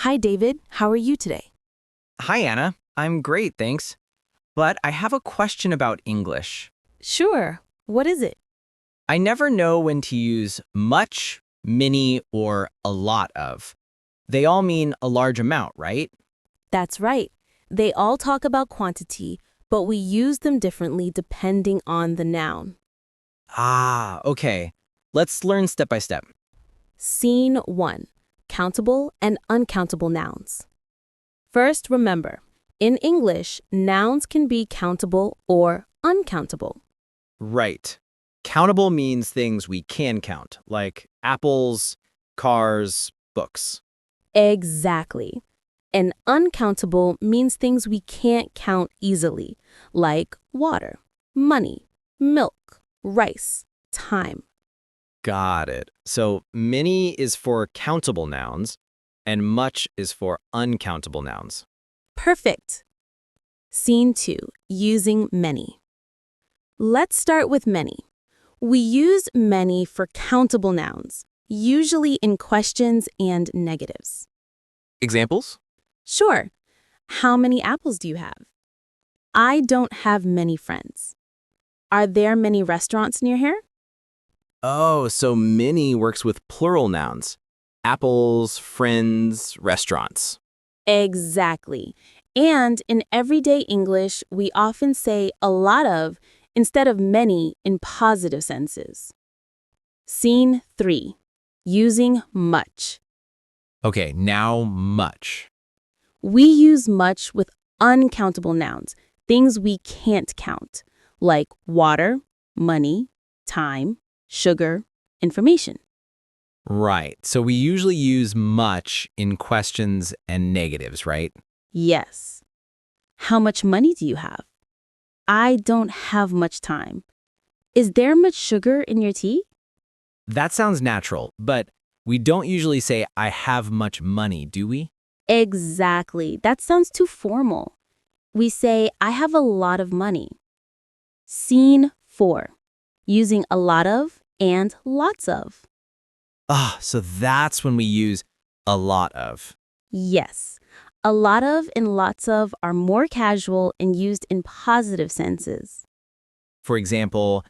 Hi, David. How are you today? Hi, Anna. I'm great, thanks. But I have a question about English. Sure. What is it? I never know when to use much, many, or a lot of. They all mean a large amount, right? That's right. They all talk about quantity, but we use them differently depending on the noun. Ah, okay. Let's learn step by step. Scene 1. Countable and uncountable nouns. First, remember, in English, nouns can be countable or uncountable. Right. Countable means things we can count, like apples, cars, books. Exactly. And uncountable means things we can't count easily, like water, money, milk, rice, time. Got it. So many is for countable nouns, and much is for uncountable nouns. Perfect. Scene 2. Using many. Let's start with many. We use many for countable nouns, usually in questions and negatives. Examples? Sure. How many apples do you have? I don't have many friends. Are there many restaurants near here? Oh, so many works with plural nouns. Apples, friends, restaurants. Exactly. And in everyday English, we often say a lot of instead of many in positive senses. Scene 3. Using much. Okay, now much. We use much with uncountable nouns, things we can't count, like water, money, time, sugar, information. Right, so we usually use much in questions and negatives, right? Yes. How much money do you have? I don't have much time. Is there much sugar in your tea? That sounds natural, but we don't usually say, I have much money, do we? Exactly. That sounds too formal. We say, I have a lot of money. Scene 4. Using a lot of and lots of. Ah, so that's when we use a lot of. Yes. A lot of and lots of are more casual and used in positive senses. For example,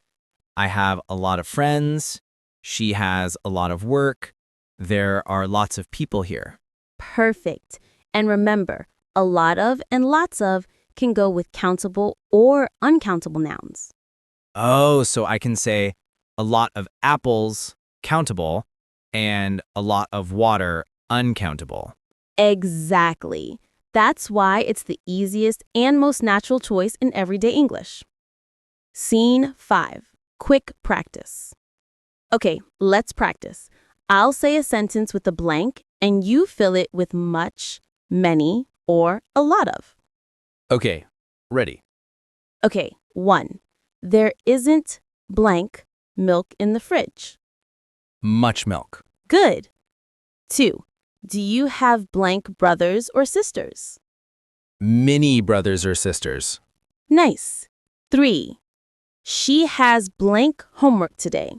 I have a lot of friends. She has a lot of work. There are lots of people here. Perfect. And remember, a lot of and lots of can go with countable or uncountable nouns. Oh, so I can say a lot of apples, countable, and a lot of water, uncountable. Exactly. That's why it's the easiest and most natural choice in everyday English. Scene 5. Quick practice. Okay, let's practice. I'll say a sentence with a blank, and you fill it with much, many, or a lot of. Okay, ready. Okay, 1. There isn't blank milk in the fridge. Much milk. Good. 2. Do you have blank brothers or sisters? Many brothers or sisters. Nice. 3. She has blank homework today.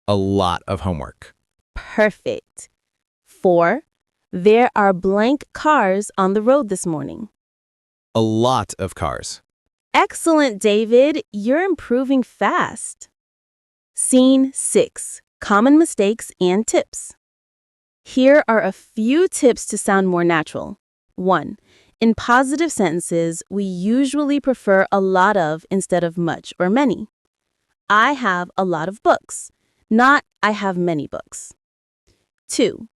A lot of homework. Perfect. 4. There are blank cars on the road this morning. A lot of cars. Excellent, David. You're improving fast. Scene 6. Common mistakes and tips. Here are a few tips to sound more natural. 1. In positive sentences, we usually prefer a lot of instead of much or many. I have a lot of books, not I have many books. 2.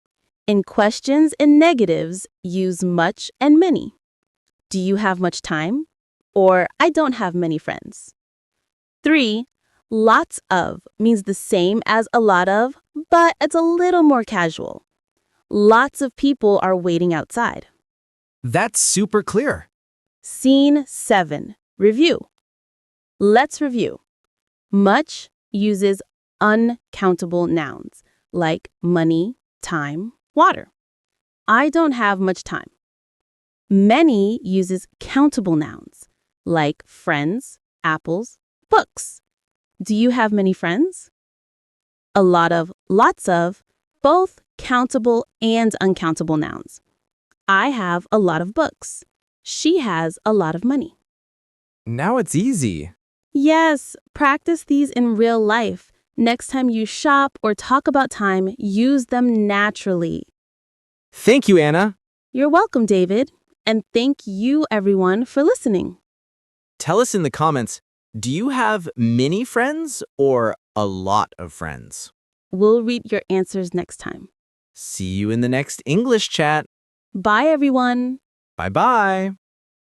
In questions and negatives, use much and many. Do you have much time? Or I don't have many friends. 3. Lots of means the same as a lot of, but it's a little more casual. Lots of people are waiting outside. That's super clear. Scene 7. Review. Let's review. Much uses uncountable nouns like money, time, water. I don't have much time. Many uses countable nouns like friends, apples, books. Do you have many friends? A lot of, lots of, both countable and uncountable nouns. I have a lot of books. She has a lot of money. Now it's easy. Yes, practice these in real life. Next time you shop or talk about time, use them naturally. Thank you, Anna. You're welcome, David. And thank you, everyone, for listening. Tell us in the comments, do you have many friends or a lot of friends? We'll read your answers next time. See you in the next English chat. Bye, everyone. Bye-bye.